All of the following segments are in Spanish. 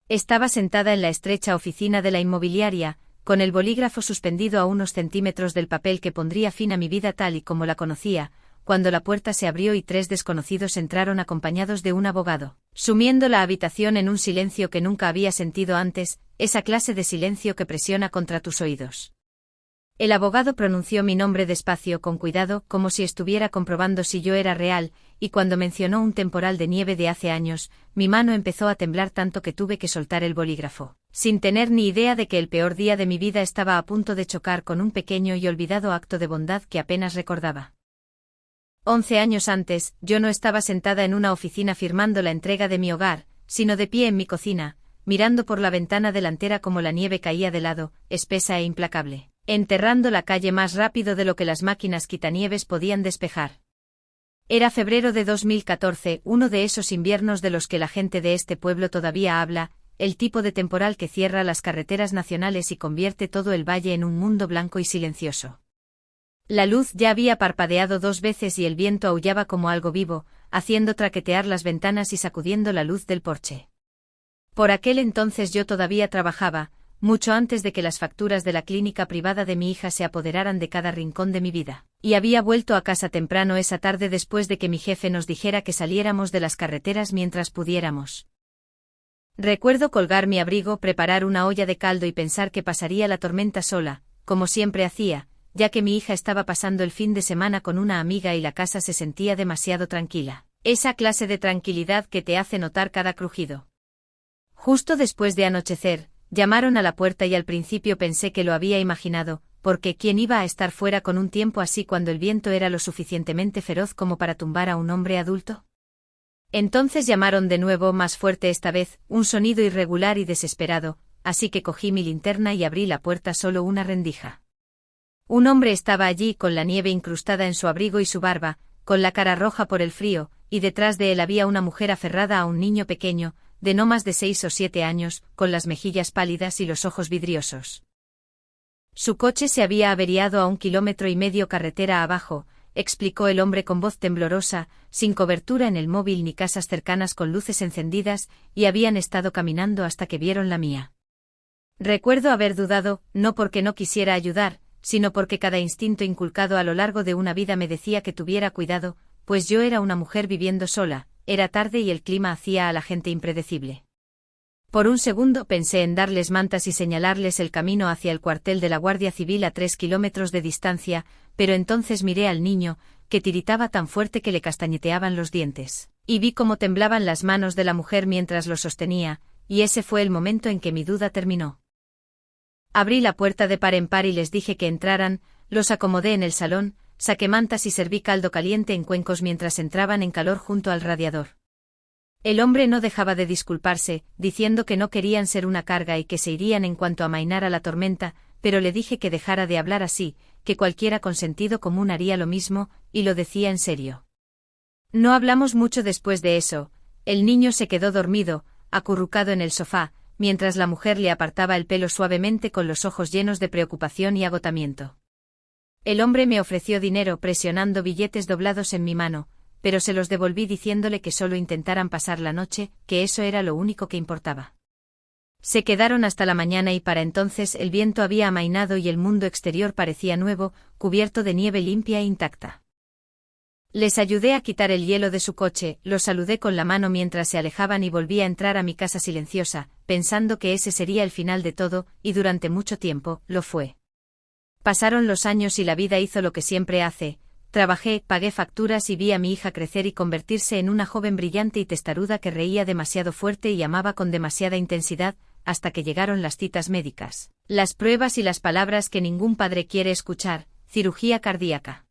Estaba sentada en la estrecha oficina de la inmobiliaria, con el bolígrafo suspendido a unos centímetros del papel que pondría fin a mi vida tal y como la conocía, cuando la puerta se abrió y 3 desconocidos entraron acompañados de un abogado, sumiendo la habitación en un silencio que nunca había sentido antes, esa clase de silencio que presiona contra tus oídos. El abogado pronunció mi nombre despacio, con cuidado, como si estuviera comprobando si yo era real, y cuando mencionó un temporal de nieve de hace años, mi mano empezó a temblar tanto que tuve que soltar el bolígrafo, sin tener ni idea de que el peor día de mi vida estaba a punto de chocar con un pequeño y olvidado acto de bondad que apenas recordaba. 11 años antes, yo no estaba sentada en una oficina firmando la entrega de mi hogar, sino de pie en mi cocina, mirando por la ventana delantera como la nieve caía de lado, espesa e implacable, enterrando la calle más rápido de lo que las máquinas quitanieves podían despejar. Era febrero de 2014, uno de esos inviernos de los que la gente de este pueblo todavía habla, el tipo de temporal que cierra las carreteras nacionales y convierte todo el valle en un mundo blanco y silencioso. La luz ya había parpadeado 2 veces y el viento aullaba como algo vivo, haciendo traquetear las ventanas y sacudiendo la luz del porche. Por aquel entonces yo todavía trabajaba, mucho antes de que las facturas de la clínica privada de mi hija se apoderaran de cada rincón de mi vida, y había vuelto a casa temprano esa tarde después de que mi jefe nos dijera que saliéramos de las carreteras mientras pudiéramos. Recuerdo colgar mi abrigo, preparar una olla de caldo y pensar que pasaría la tormenta sola, como siempre hacía, ya que mi hija estaba pasando el fin de semana con una amiga y la casa se sentía demasiado tranquila, esa clase de tranquilidad que te hace notar cada crujido. Justo después de anochecer, llamaron a la puerta y al principio pensé que lo había imaginado, porque ¿quién iba a estar fuera con un tiempo así cuando el viento era lo suficientemente feroz como para tumbar a un hombre adulto? Entonces llamaron de nuevo, más fuerte esta vez, un sonido irregular y desesperado, así que cogí mi linterna y abrí la puerta solo una rendija. Un hombre estaba allí con la nieve incrustada en su abrigo y su barba, con la cara roja por el frío, y detrás de él había una mujer aferrada a un niño pequeño, de no más de 6 o 7 años, con las mejillas pálidas y los ojos vidriosos. Su coche se había averiado a 1,5 kilómetros carretera abajo, explicó el hombre con voz temblorosa, sin cobertura en el móvil ni casas cercanas con luces encendidas, y habían estado caminando hasta que vieron la mía. Recuerdo haber dudado, no porque no quisiera ayudar, sino porque cada instinto inculcado a lo largo de una vida me decía que tuviera cuidado, pues yo era una mujer viviendo sola, era tarde y el clima hacía a la gente impredecible. Por un segundo pensé en darles mantas y señalarles el camino hacia el cuartel de la Guardia Civil a 3 kilómetros de distancia, pero entonces miré al niño, que tiritaba tan fuerte que le castañeteaban los dientes, y vi cómo temblaban las manos de la mujer mientras lo sostenía, y ese fue el momento en que mi duda terminó. Abrí la puerta de par en par y les dije que entraran, los acomodé en el salón, saqué mantas y serví caldo caliente en cuencos mientras entraban en calor junto al radiador. El hombre no dejaba de disculparse, diciendo que no querían ser una carga y que se irían en cuanto amainara la tormenta, pero le dije que dejara de hablar así, que cualquiera con sentido común haría lo mismo, y lo decía en serio. No hablamos mucho después de eso, el niño se quedó dormido, acurrucado en el sofá, mientras la mujer le apartaba el pelo suavemente con los ojos llenos de preocupación y agotamiento. El hombre me ofreció dinero presionando billetes doblados en mi mano, pero se los devolví diciéndole que solo intentaran pasar la noche, que eso era lo único que importaba. Se quedaron hasta la mañana y para entonces el viento había amainado y el mundo exterior parecía nuevo, cubierto de nieve limpia e intacta. Les ayudé a quitar el hielo de su coche, los saludé con la mano mientras se alejaban y volví a entrar a mi casa silenciosa, pensando que ese sería el final de todo, y durante mucho tiempo, lo fue. Pasaron los años y la vida hizo lo que siempre hace. Trabajé, pagué facturas y vi a mi hija crecer y convertirse en una joven brillante y testaruda que reía demasiado fuerte y amaba con demasiada intensidad, hasta que llegaron las citas médicas, las pruebas y las palabras que ningún padre quiere escuchar, cirugía cardíaca.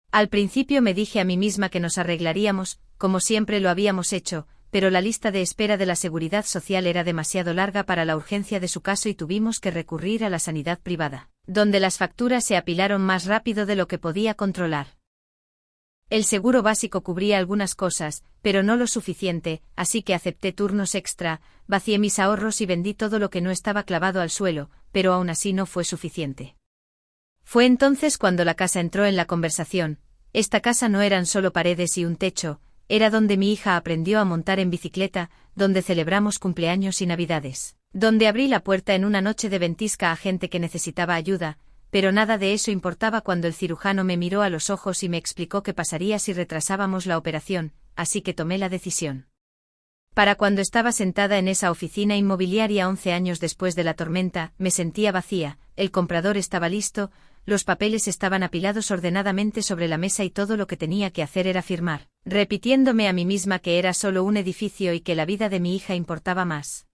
Al principio me dije a mí misma que nos arreglaríamos, como siempre lo habíamos hecho, pero la lista de espera de la Seguridad Social era demasiado larga para la urgencia de su caso y tuvimos que recurrir a la sanidad privada, donde las facturas se apilaron más rápido de lo que podía controlar. El seguro básico cubría algunas cosas, pero no lo suficiente, así que acepté turnos extra, vacié mis ahorros y vendí todo lo que no estaba clavado al suelo, pero aún así no fue suficiente. Fue entonces cuando la casa entró en la conversación. Esta casa no eran solo paredes y un techo, era donde mi hija aprendió a montar en bicicleta, donde celebramos cumpleaños y navidades, donde abrí la puerta en una noche de ventisca a gente que necesitaba ayuda, pero nada de eso importaba cuando el cirujano me miró a los ojos y me explicó qué pasaría si retrasábamos la operación, así que tomé la decisión. Para cuando estaba sentada en esa oficina inmobiliaria 11 años después de la tormenta, me sentía vacía, el comprador estaba listo, los papeles estaban apilados ordenadamente sobre la mesa y todo lo que tenía que hacer era firmar, repitiéndome a mí misma que era solo un edificio y que la vida de mi hija importaba más.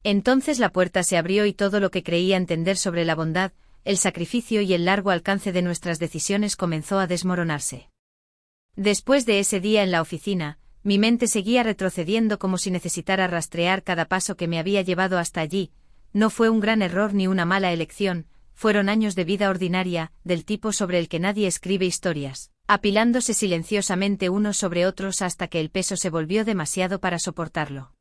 Entonces la puerta se abrió y todo lo que creía entender sobre la bondad, el sacrificio y el largo alcance de nuestras decisiones comenzó a desmoronarse. Después de ese día en la oficina, mi mente seguía retrocediendo como si necesitara rastrear cada paso que me había llevado hasta allí. No fue un gran error ni una mala elección, fueron años de vida ordinaria, del tipo sobre el que nadie escribe historias, apilándose silenciosamente unos sobre otros hasta que el peso se volvió demasiado para soportarlo.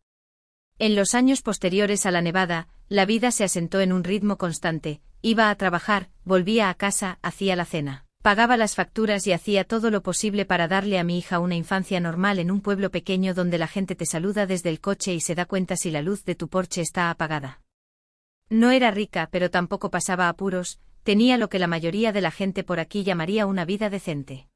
En los años posteriores a la nevada, la vida se asentó en un ritmo constante, iba a trabajar, volvía a casa, hacía la cena, pagaba las facturas y hacía todo lo posible para darle a mi hija una infancia normal en un pueblo pequeño donde la gente te saluda desde el coche y se da cuenta si la luz de tu porche está apagada. No era rica, pero tampoco pasaba apuros, tenía lo que la mayoría de la gente por aquí llamaría una vida decente.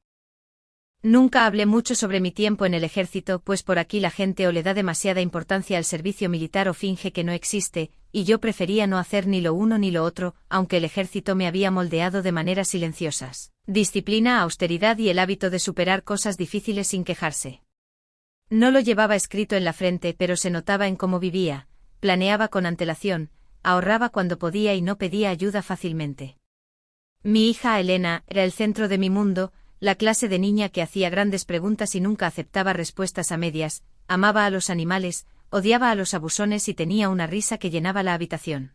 Nunca hablé mucho sobre mi tiempo en el ejército, pues por aquí la gente o le da demasiada importancia al servicio militar o finge que no existe, y yo prefería no hacer ni lo uno ni lo otro, aunque el ejército me había moldeado de maneras silenciosas. Disciplina, austeridad y el hábito de superar cosas difíciles sin quejarse. No lo llevaba escrito en la frente, pero se notaba en cómo vivía, planeaba con antelación, ahorraba cuando podía y no pedía ayuda fácilmente. Mi hija Elena era el centro de mi mundo, la clase de niña que hacía grandes preguntas y nunca aceptaba respuestas a medias, amaba a los animales, odiaba a los abusones y tenía una risa que llenaba la habitación.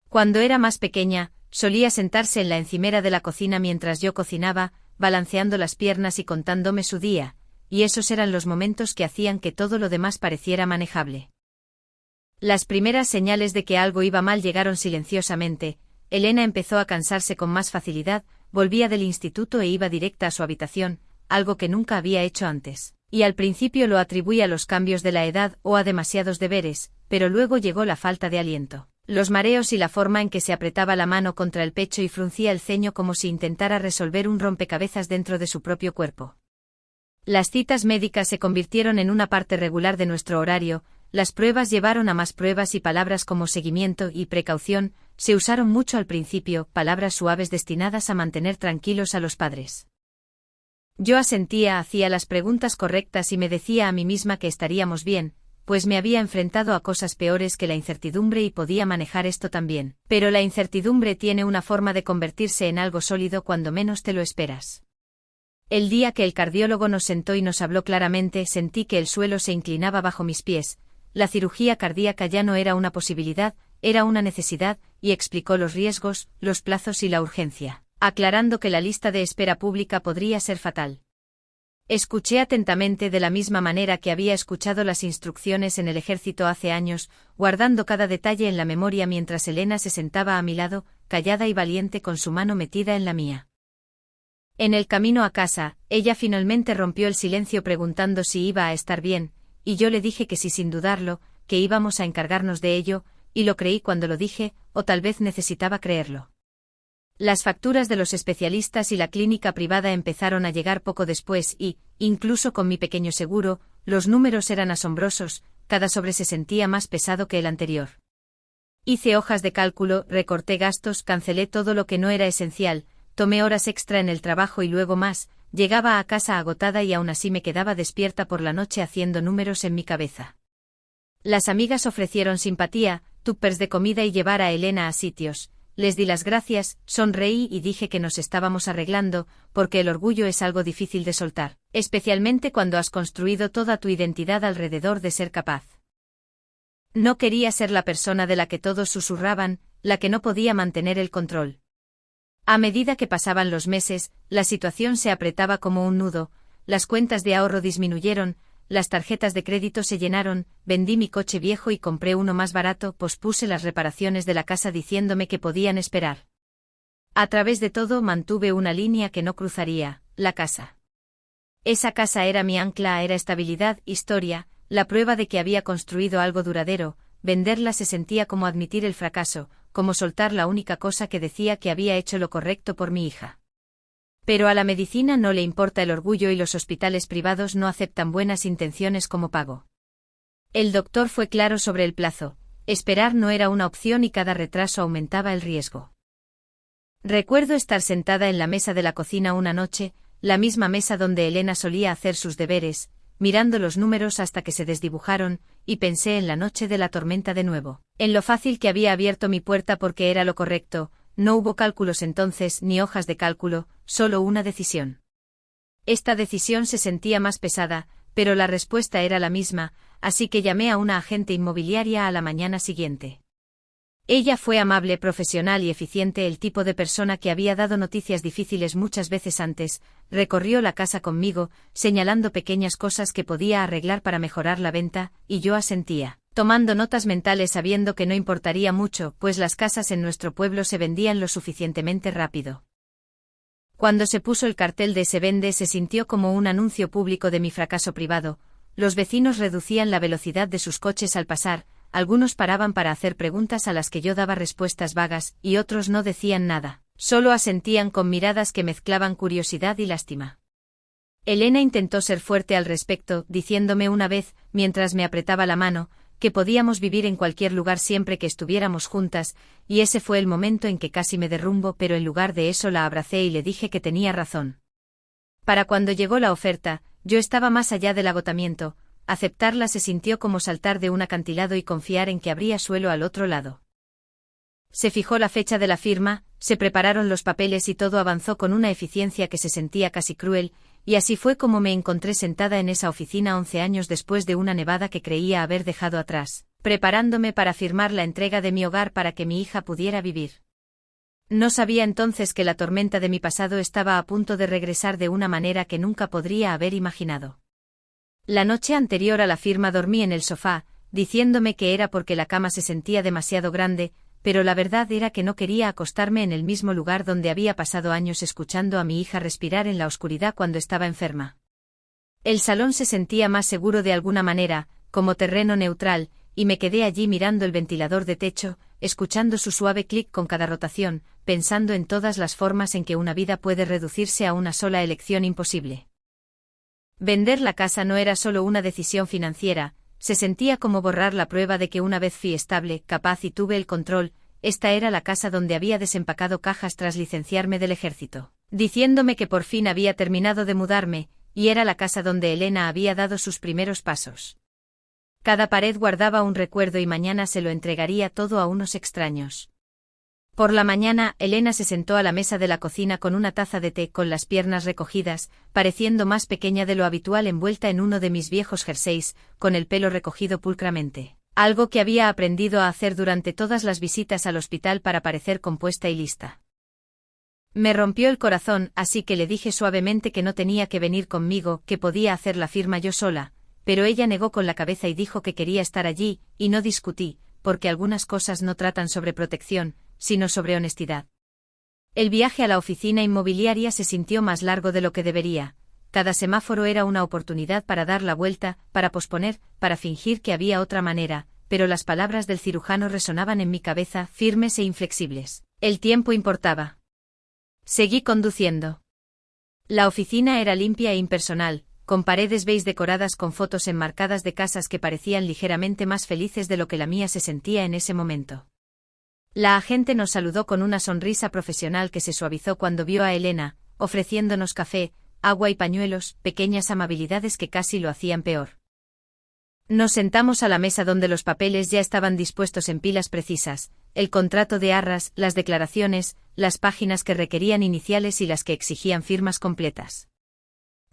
Cuando era más pequeña, solía sentarse en la encimera de la cocina mientras yo cocinaba, balanceando las piernas y contándome su día, y esos eran los momentos que hacían que todo lo demás pareciera manejable. Las primeras señales de que algo iba mal llegaron silenciosamente. Elena empezó a cansarse con más facilidad, volvía del instituto e iba directa a su habitación, algo que nunca había hecho antes, y al principio lo atribuía a los cambios de la edad o a demasiados deberes, pero luego llegó la falta de aliento, los mareos y la forma en que se apretaba la mano contra el pecho y fruncía el ceño como si intentara resolver un rompecabezas dentro de su propio cuerpo. Las citas médicas se convirtieron en una parte regular de nuestro horario, las pruebas llevaron a más pruebas y palabras como seguimiento y precaución se usaron mucho al principio, palabras suaves destinadas a mantener tranquilos a los padres. Yo asentía, hacía las preguntas correctas y me decía a mí misma que estaríamos bien, pues me había enfrentado a cosas peores que la incertidumbre y podía manejar esto también. Pero la incertidumbre tiene una forma de convertirse en algo sólido cuando menos te lo esperas. El día que el cardiólogo nos sentó y nos habló claramente, sentí que el suelo se inclinaba bajo mis pies. La cirugía cardíaca ya no era una posibilidad, era una necesidad, y explicó los riesgos, los plazos y la urgencia, aclarando que la lista de espera pública podría ser fatal. Escuché atentamente de la misma manera que había escuchado las instrucciones en el ejército hace años, guardando cada detalle en la memoria mientras Elena se sentaba a mi lado, callada y valiente con su mano metida en la mía. En el camino a casa, ella finalmente rompió el silencio preguntando si iba a estar bien, y yo le dije que sí sin dudarlo, que íbamos a encargarnos de ello, y lo creí cuando lo dije, o tal vez necesitaba creerlo. Las facturas de los especialistas y la clínica privada empezaron a llegar poco después y, incluso con mi pequeño seguro, los números eran asombrosos, cada sobre se sentía más pesado que el anterior. Hice hojas de cálculo, recorté gastos, cancelé todo lo que no era esencial, tomé horas extra en el trabajo y luego más, llegaba a casa agotada y aún así me quedaba despierta por la noche haciendo números en mi cabeza. Las amigas ofrecieron simpatía, tuppers de comida y llevar a Elena a sitios. Les di las gracias, sonreí y dije que nos estábamos arreglando, porque el orgullo es algo difícil de soltar, especialmente cuando has construido toda tu identidad alrededor de ser capaz. No quería ser la persona de la que todos susurraban, la que no podía mantener el control. A medida que pasaban los meses, la situación se apretaba como un nudo, las cuentas de ahorro disminuyeron, las tarjetas de crédito se llenaron, vendí mi coche viejo y compré uno más barato, pospuse las reparaciones de la casa diciéndome que podían esperar. A través de todo mantuve una línea que no cruzaría, la casa. Esa casa era mi ancla, era estabilidad, historia, la prueba de que había construido algo duradero. Venderla se sentía como admitir el fracaso, como soltar la única cosa que decía que había hecho lo correcto por mi hija. Pero a la medicina no le importa el orgullo y los hospitales privados no aceptan buenas intenciones como pago. El doctor fue claro sobre el plazo. Esperar no era una opción y cada retraso aumentaba el riesgo. Recuerdo estar sentada en la mesa de la cocina una noche, la misma mesa donde Elena solía hacer sus deberes, mirando los números hasta que se desdibujaron, y pensé en la noche de la tormenta de nuevo, en lo fácil que había abierto mi puerta porque era lo correcto. No hubo cálculos entonces ni hojas de cálculo, solo una decisión. Esta decisión se sentía más pesada, pero la respuesta era la misma, así que llamé a una agente inmobiliaria a la mañana siguiente. Ella fue amable, profesional y eficiente, el tipo de persona que había dado noticias difíciles muchas veces antes. Recorrió la casa conmigo, señalando pequeñas cosas que podía arreglar para mejorar la venta, y yo asentía, tomando notas mentales sabiendo que no importaría mucho, pues las casas en nuestro pueblo se vendían lo suficientemente rápido. Cuando se puso el cartel de "se vende", se sintió como un anuncio público de mi fracaso privado. Los vecinos reducían la velocidad de sus coches al pasar, algunos paraban para hacer preguntas a las que yo daba respuestas vagas, y otros no decían nada, solo asentían con miradas que mezclaban curiosidad y lástima. Elena intentó ser fuerte al respecto, diciéndome una vez, mientras me apretaba la mano, que podíamos vivir en cualquier lugar siempre que estuviéramos juntas, y ese fue el momento en que casi me derrumbo, pero en lugar de eso la abracé y le dije que tenía razón. Para cuando llegó la oferta, yo estaba más allá del agotamiento. Aceptarla se sintió como saltar de un acantilado y confiar en que habría suelo al otro lado. Se fijó la fecha de la firma, se prepararon los papeles y todo avanzó con una eficiencia que se sentía casi cruel, y así fue como me encontré sentada en esa oficina 11 años después de una nevada que creía haber dejado atrás, preparándome para firmar la entrega de mi hogar para que mi hija pudiera vivir. No sabía entonces que la tormenta de mi pasado estaba a punto de regresar de una manera que nunca podría haber imaginado. La noche anterior a la firma dormí en el sofá, diciéndome que era porque la cama se sentía demasiado grande, pero la verdad era que no quería acostarme en el mismo lugar donde había pasado años escuchando a mi hija respirar en la oscuridad cuando estaba enferma. El salón se sentía más seguro de alguna manera, como terreno neutral, y me quedé allí mirando el ventilador de techo, escuchando su suave clic con cada rotación, pensando en todas las formas en que una vida puede reducirse a una sola elección imposible. Vender la casa no era solo una decisión financiera, se sentía como borrar la prueba de que una vez fui estable, capaz y tuve el control. Esta era la casa donde había desempacado cajas tras licenciarme del ejército, diciéndome que por fin había terminado de mudarme, y era la casa donde Elena había dado sus primeros pasos. Cada pared guardaba un recuerdo y mañana se lo entregaría todo a unos extraños. Por la mañana, Elena se sentó a la mesa de la cocina con una taza de té, con las piernas recogidas, pareciendo más pequeña de lo habitual, envuelta en uno de mis viejos jerseys, con el pelo recogido pulcramente, algo que había aprendido a hacer durante todas las visitas al hospital para parecer compuesta y lista. Me rompió el corazón, así que le dije suavemente que no tenía que venir conmigo, que podía hacer la firma yo sola, pero ella negó con la cabeza y dijo que quería estar allí, y no discutí, porque algunas cosas no tratan sobre protección, sino sobre honestidad. El viaje a la oficina inmobiliaria se sintió más largo de lo que debería. Cada semáforo era una oportunidad para dar la vuelta, para posponer, para fingir que había otra manera, pero las palabras del cirujano resonaban en mi cabeza, firmes e inflexibles. El tiempo importaba. Seguí conduciendo. La oficina era limpia e impersonal, con paredes beige decoradas con fotos enmarcadas de casas que parecían ligeramente más felices de lo que la mía se sentía en ese momento. La agente nos saludó con una sonrisa profesional que se suavizó cuando vio a Elena, ofreciéndonos café, agua y pañuelos, pequeñas amabilidades que casi lo hacían peor. Nos sentamos a la mesa donde los papeles ya estaban dispuestos en pilas precisas, el contrato de arras, las declaraciones, las páginas que requerían iniciales y las que exigían firmas completas.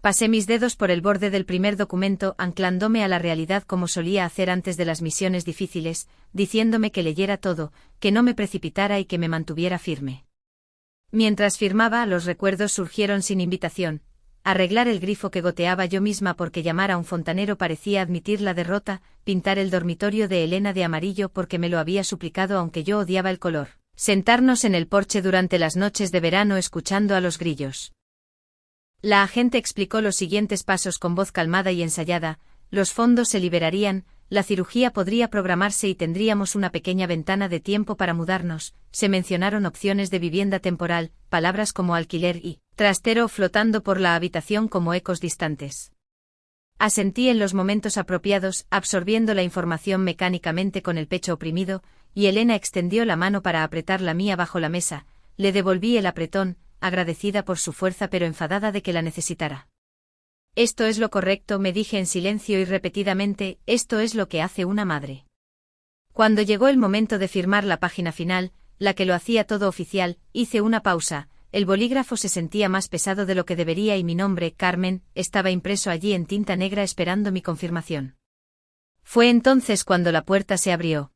Pasé mis dedos por el borde del primer documento, anclándome a la realidad como solía hacer antes de las misiones difíciles, diciéndome que leyera todo, que no me precipitara y que me mantuviera firme. Mientras firmaba, los recuerdos surgieron sin invitación. Arreglar el grifo que goteaba yo misma porque llamar a un fontanero parecía admitir la derrota, pintar el dormitorio de Elena de amarillo porque me lo había suplicado aunque yo odiaba el color, sentarnos en el porche durante las noches de verano escuchando a los grillos. La agente explicó los siguientes pasos con voz calmada y ensayada: los fondos se liberarían, la cirugía podría programarse y tendríamos una pequeña ventana de tiempo para mudarnos. Se mencionaron opciones de vivienda temporal, palabras como alquiler y trastero flotando por la habitación como ecos distantes. Asentí en los momentos apropiados, absorbiendo la información mecánicamente con el pecho oprimido, y Elena extendió la mano para apretar la mía bajo la mesa. Le devolví el apretón, agradecida por su fuerza pero enfadada de que la necesitara. Esto es lo correcto, me dije en silencio y repetidamente, esto es lo que hace una madre. Cuando llegó el momento de firmar la página final, la que lo hacía todo oficial, hice una pausa. El bolígrafo se sentía más pesado de lo que debería y mi nombre, Carmen, estaba impreso allí en tinta negra esperando mi confirmación. Fue entonces cuando la puerta se abrió.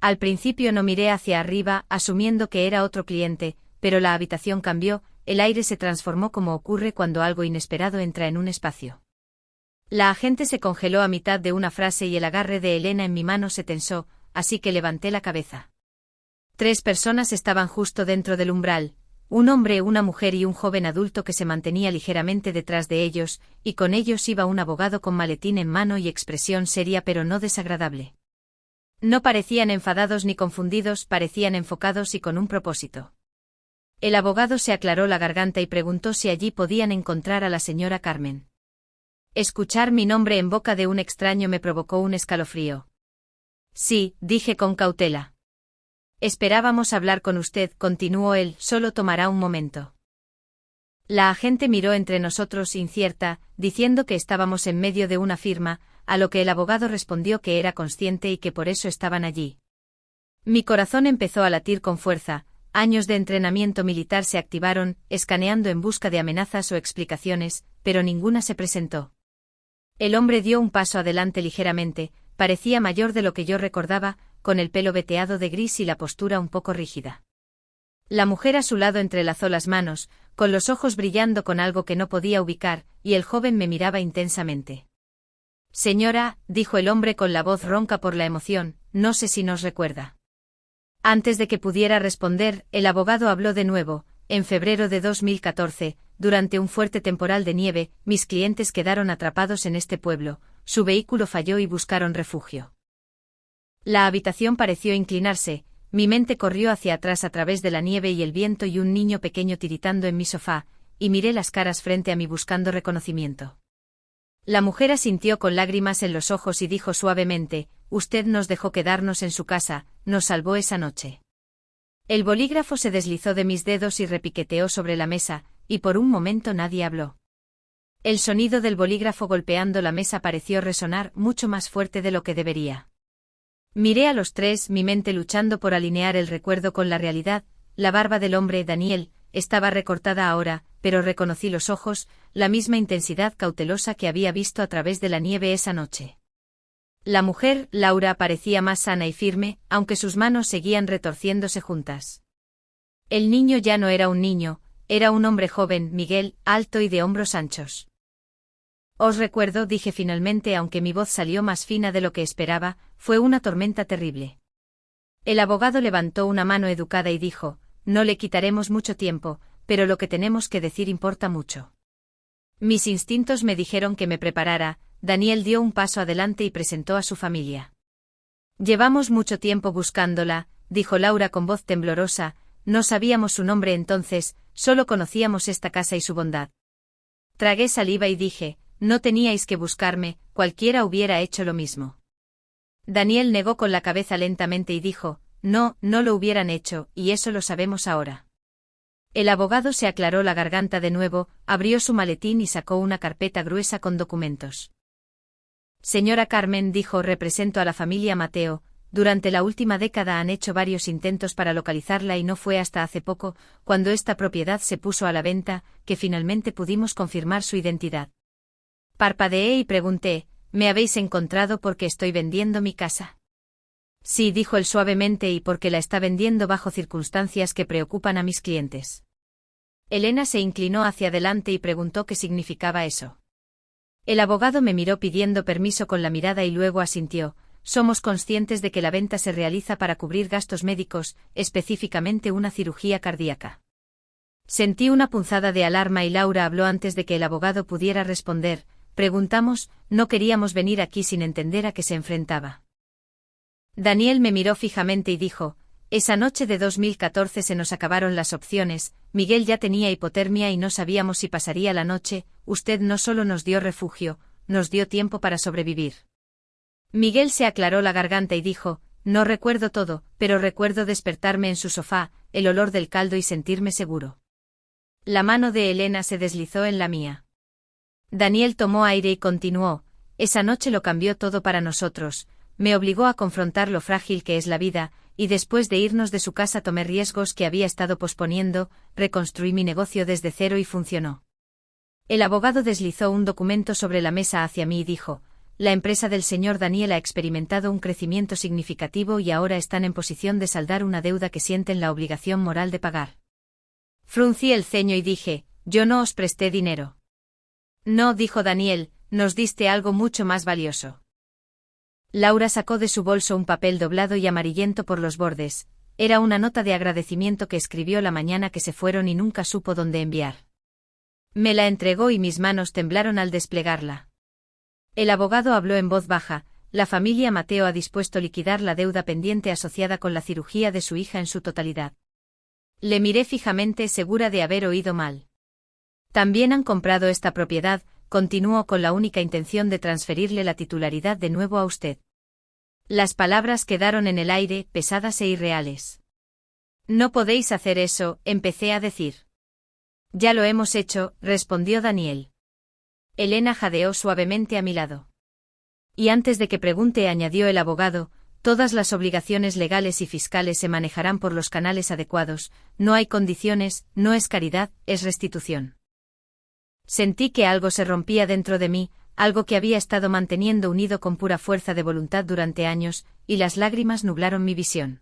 Al principio no miré hacia arriba, asumiendo que era otro cliente, pero la habitación cambió, el aire se transformó como ocurre cuando algo inesperado entra en un espacio. La agente se congeló a mitad de una frase y el agarre de Elena en mi mano se tensó, así que levanté la cabeza. 3 personas estaban justo dentro del umbral, un hombre, una mujer y un joven adulto que se mantenía ligeramente detrás de ellos, y con ellos iba un abogado con maletín en mano y expresión seria pero no desagradable. No parecían enfadados ni confundidos, parecían enfocados y con un propósito. El abogado se aclaró la garganta y preguntó si allí podían encontrar a la señora Carmen. Escuchar mi nombre en boca de un extraño me provocó un escalofrío. Sí, dije con cautela. Esperábamos hablar con usted, continuó él, solo tomará un momento. La agente miró entre nosotros incierta, diciendo que estábamos en medio de una firma, a lo que el abogado respondió que era consciente y que por eso estaban allí. Mi corazón empezó a latir con fuerza. Años de entrenamiento militar se activaron, escaneando en busca de amenazas o explicaciones, pero ninguna se presentó. El hombre dio un paso adelante ligeramente, parecía mayor de lo que yo recordaba, con el pelo veteado de gris y la postura un poco rígida. La mujer a su lado entrelazó las manos, con los ojos brillando con algo que no podía ubicar, y el joven me miraba intensamente. Señora, dijo el hombre con la voz ronca por la emoción, no sé si nos recuerda. Antes de que pudiera responder, el abogado habló de nuevo. En febrero de 2014, durante un fuerte temporal de nieve, mis clientes quedaron atrapados en este pueblo, su vehículo falló y buscaron refugio. La habitación pareció inclinarse, mi mente corrió hacia atrás a través de la nieve y el viento y un niño pequeño tiritando en mi sofá, y miré las caras frente a mí buscando reconocimiento. La mujer asintió con lágrimas en los ojos y dijo suavemente, usted nos dejó quedarnos en su casa, nos salvó esa noche. El bolígrafo se deslizó de mis dedos y repiqueteó sobre la mesa, y por un momento nadie habló. El sonido del bolígrafo golpeando la mesa pareció resonar mucho más fuerte de lo que debería. Miré a los 3, mi mente luchando por alinear el recuerdo con la realidad. La barba del hombre, Daniel, estaba recortada ahora, pero reconocí los ojos, la misma intensidad cautelosa que había visto a través de la nieve esa noche. La mujer, Laura, parecía más sana y firme, aunque sus manos seguían retorciéndose juntas. El niño ya no era un niño, era un hombre joven, Miguel, alto y de hombros anchos. Os recuerdo, dije finalmente, aunque mi voz salió más fina de lo que esperaba, fue una tormenta terrible. El abogado levantó una mano educada y dijo, no le quitaremos mucho tiempo, pero lo que tenemos que decir importa mucho. Mis instintos me dijeron que me preparara. Daniel dio un paso adelante y presentó a su familia. Llevamos mucho tiempo buscándola, dijo Laura con voz temblorosa, no sabíamos su nombre entonces, solo conocíamos esta casa y su bondad. Tragué saliva y dije, no teníais que buscarme, cualquiera hubiera hecho lo mismo. Daniel negó con la cabeza lentamente y dijo, no, no lo hubieran hecho, y eso lo sabemos ahora. El abogado se aclaró la garganta de nuevo, abrió su maletín y sacó una carpeta gruesa con documentos. Señora Carmen, dijo, represento a la familia Mateo. Durante la última década han hecho varios intentos para localizarla y no fue hasta hace poco, cuando esta propiedad se puso a la venta, que finalmente pudimos confirmar su identidad. Parpadeé y pregunté, ¿me habéis encontrado porque estoy vendiendo mi casa? Sí, dijo él suavemente, y porque la está vendiendo bajo circunstancias que preocupan a mis clientes. Elena se inclinó hacia adelante y preguntó qué significaba eso. El abogado me miró pidiendo permiso con la mirada y luego asintió. Somos conscientes de que la venta se realiza para cubrir gastos médicos, específicamente una cirugía cardíaca. Sentí una punzada de alarma y Laura habló antes de que el abogado pudiera responder. Preguntamos, no queríamos venir aquí sin entender a qué se enfrentaba. Daniel me miró fijamente y dijo, esa noche de 2014 se nos acabaron las opciones, Miguel ya tenía hipotermia y no sabíamos si pasaría la noche, usted no solo nos dio refugio, nos dio tiempo para sobrevivir. Miguel se aclaró la garganta y dijo, no recuerdo todo, pero recuerdo despertarme en su sofá, el olor del caldo y sentirme seguro. La mano de Elena se deslizó en la mía. Daniel tomó aire y continuó, esa noche lo cambió todo para nosotros, me obligó a confrontar lo frágil que es la vida, y después de irnos de su casa tomé riesgos que había estado posponiendo, reconstruí mi negocio desde cero y funcionó. El abogado deslizó un documento sobre la mesa hacia mí y dijo, la empresa del señor Daniel ha experimentado un crecimiento significativo y ahora están en posición de saldar una deuda que sienten la obligación moral de pagar. Fruncí el ceño y dije, yo no os presté dinero. No, dijo Daniel, nos diste algo mucho más valioso. Laura sacó de su bolso un papel doblado y amarillento por los bordes, era una nota de agradecimiento que escribió la mañana que se fueron y nunca supo dónde enviar. Me la entregó y mis manos temblaron al desplegarla. El abogado habló en voz baja, la familia Mateo ha dispuesto liquidar la deuda pendiente asociada con la cirugía de su hija en su totalidad. Le miré fijamente segura de haber oído mal. También han comprado esta propiedad, continuó con la única intención de transferirle la titularidad de nuevo a usted. Las palabras quedaron en el aire, pesadas e irreales. No podéis hacer eso, empecé a decir. Ya lo hemos hecho, respondió Daniel. Elena jadeó suavemente a mi lado. Y antes de que pregunte, añadió el abogado, todas las obligaciones legales y fiscales se manejarán por los canales adecuados, no hay condiciones, no es caridad, es restitución. Sentí que algo se rompía dentro de mí, algo que había estado manteniendo unido con pura fuerza de voluntad durante años, y las lágrimas nublaron mi visión.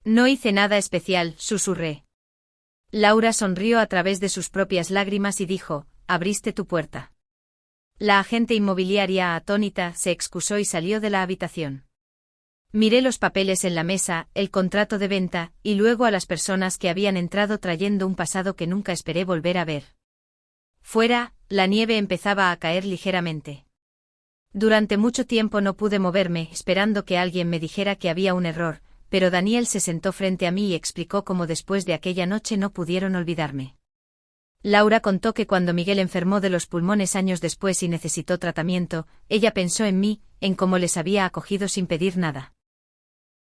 No hice nada especial, susurré. Laura sonrió a través de sus propias lágrimas y dijo, abriste tu puerta. La agente inmobiliaria, atónita, se excusó y salió de la habitación. Miré los papeles en la mesa, el contrato de venta, y luego a las personas que habían entrado trayendo un pasado que nunca esperé volver a ver. Fuera, la nieve empezaba a caer ligeramente. Durante mucho tiempo no pude moverme, esperando que alguien me dijera que había un error, pero Daniel se sentó frente a mí y explicó cómo después de aquella noche no pudieron olvidarme. Laura contó que cuando Miguel enfermó de los pulmones años después y necesitó tratamiento, ella pensó en mí, en cómo les había acogido sin pedir nada.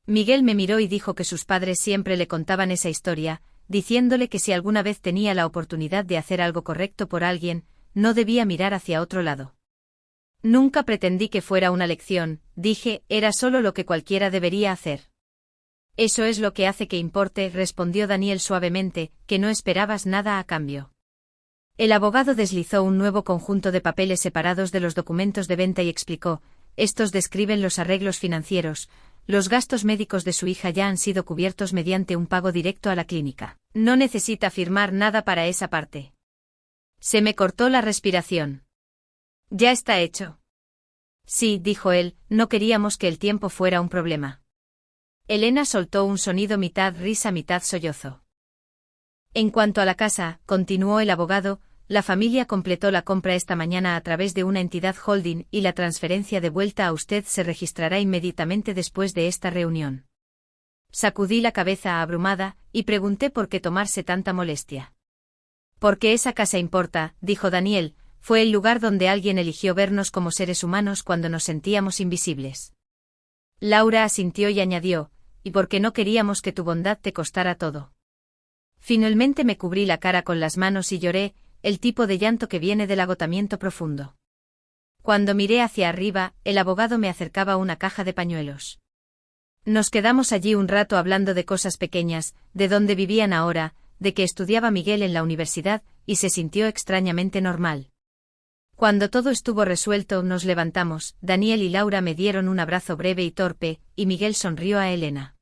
Miguel me miró y dijo que sus padres siempre le contaban esa historia, diciéndole que si alguna vez tenía la oportunidad de hacer algo correcto por alguien, no debía mirar hacia otro lado. Nunca pretendí que fuera una lección, dije, era solo lo que cualquiera debería hacer. Eso es lo que hace que importe, respondió Daniel suavemente, que no esperabas nada a cambio. El abogado deslizó un nuevo conjunto de papeles separados de los documentos de venta y explicó, estos describen los arreglos financieros. Los gastos médicos de su hija ya han sido cubiertos mediante un pago directo a la clínica. No necesita firmar nada para esa parte. Se me cortó la respiración. Ya está hecho. Sí, dijo él, no queríamos que el tiempo fuera un problema. Elena soltó un sonido mitad risa mitad sollozo. En cuanto a la casa, continuó el abogado, la familia completó la compra esta mañana a través de una entidad holding y la transferencia de vuelta a usted se registrará inmediatamente después de esta reunión. Sacudí la cabeza abrumada, y pregunté por qué tomarse tanta molestia. Porque esa casa importa, dijo Daniel, fue el lugar donde alguien eligió vernos como seres humanos cuando nos sentíamos invisibles. Laura asintió y añadió, y porque no queríamos que tu bondad te costara todo. Finalmente me cubrí la cara con las manos y lloré, el tipo de llanto que viene del agotamiento profundo. Cuando miré hacia arriba, el abogado me acercaba una caja de pañuelos. Nos quedamos allí un rato hablando de cosas pequeñas, de dónde vivían ahora, de que estudiaba Miguel en la universidad, y se sintió extrañamente normal. Cuando todo estuvo resuelto, nos levantamos, Daniel y Laura me dieron un abrazo breve y torpe, y Miguel sonrió a Elena.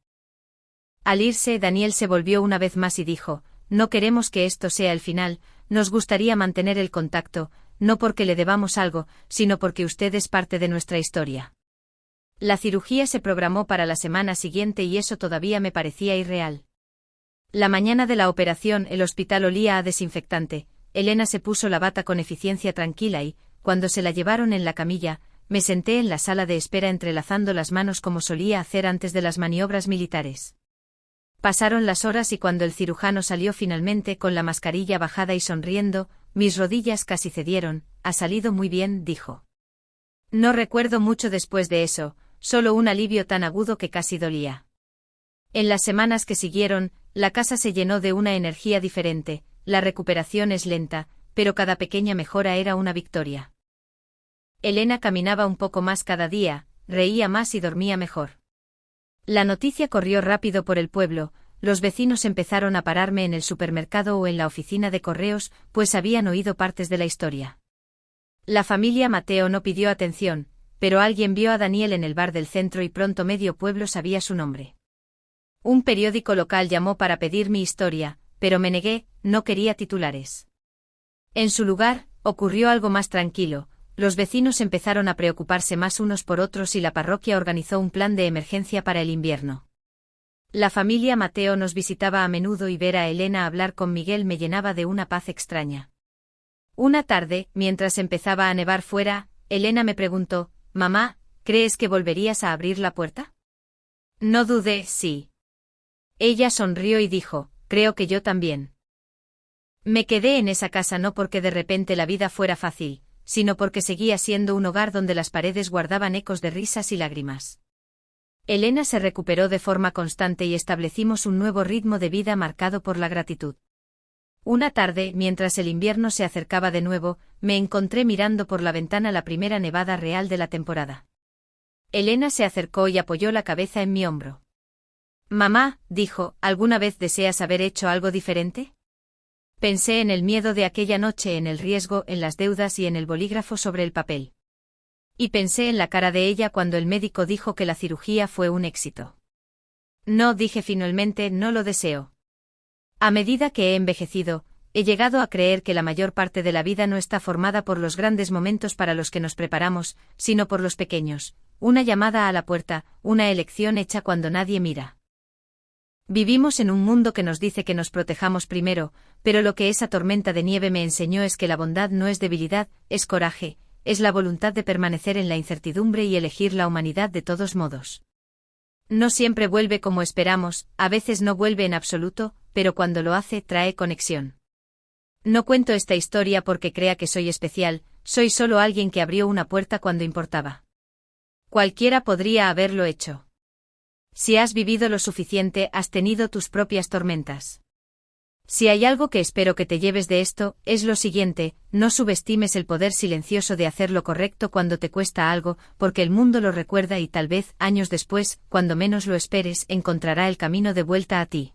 Al irse, Daniel se volvió una vez más y dijo, no queremos que esto sea el final, nos gustaría mantener el contacto, no porque le debamos algo, sino porque usted es parte de nuestra historia. La cirugía se programó para la semana siguiente y eso todavía me parecía irreal. La mañana de la operación el hospital olía a desinfectante. Elena se puso la bata con eficiencia tranquila y, cuando se la llevaron en la camilla, me senté en la sala de espera entrelazando las manos como solía hacer antes de las maniobras militares. Pasaron las horas y cuando el cirujano salió finalmente con la mascarilla bajada y sonriendo, mis rodillas casi cedieron. «Ha salido muy bien», dijo. No recuerdo mucho después de eso, solo un alivio tan agudo que casi dolía. En las semanas que siguieron, la casa se llenó de una energía diferente. La recuperación es lenta, pero cada pequeña mejora era una victoria. Elena caminaba un poco más cada día, reía más y dormía mejor. La noticia corrió rápido por el pueblo, los vecinos empezaron a pararme en el supermercado o en la oficina de correos, pues habían oído partes de la historia. La familia Mateo no pidió atención, pero alguien vio a Daniel en el bar del centro y pronto medio pueblo sabía su nombre. Un periódico local llamó para pedir mi historia, pero me negué, no quería titulares. En su lugar, ocurrió algo más tranquilo. Los vecinos empezaron a preocuparse más unos por otros y la parroquia organizó un plan de emergencia para el invierno. La familia Mateo nos visitaba a menudo y ver a Elena hablar con Miguel me llenaba de una paz extraña. Una tarde, mientras empezaba a nevar fuera, Elena me preguntó, «Mamá, ¿crees que volverías a abrir la puerta?» No dudé, sí. Ella sonrió y dijo, «Creo que yo también». Me quedé en esa casa no porque de repente la vida fuera fácil, sino porque seguía siendo un hogar donde las paredes guardaban ecos de risas y lágrimas. Elena se recuperó de forma constante y establecimos un nuevo ritmo de vida marcado por la gratitud. Una tarde, mientras el invierno se acercaba de nuevo, me encontré mirando por la ventana la primera nevada real de la temporada. Elena se acercó y apoyó la cabeza en mi hombro. «Mamá», dijo, «¿alguna vez deseas haber hecho algo diferente?» Pensé en el miedo de aquella noche, en el riesgo, en las deudas y en el bolígrafo sobre el papel. Y pensé en la cara de ella cuando el médico dijo que la cirugía fue un éxito. No, dije finalmente, no lo deseo. A medida que he envejecido, he llegado a creer que la mayor parte de la vida no está formada por los grandes momentos para los que nos preparamos, sino por los pequeños, una llamada a la puerta, una elección hecha cuando nadie mira. Vivimos en un mundo que nos dice que nos protejamos primero, pero lo que esa tormenta de nieve me enseñó es que la bondad no es debilidad, es coraje, es la voluntad de permanecer en la incertidumbre y elegir la humanidad de todos modos. No siempre vuelve como esperamos, a veces no vuelve en absoluto, pero cuando lo hace trae conexión. No cuento esta historia porque crea que soy especial, soy solo alguien que abrió una puerta cuando importaba. Cualquiera podría haberlo hecho. Si has vivido lo suficiente, has tenido tus propias tormentas. Si hay algo que espero que te lleves de esto, es lo siguiente: no subestimes el poder silencioso de hacer lo correcto cuando te cuesta algo, porque el mundo lo recuerda y tal vez, años después, cuando menos lo esperes, encontrará el camino de vuelta a ti.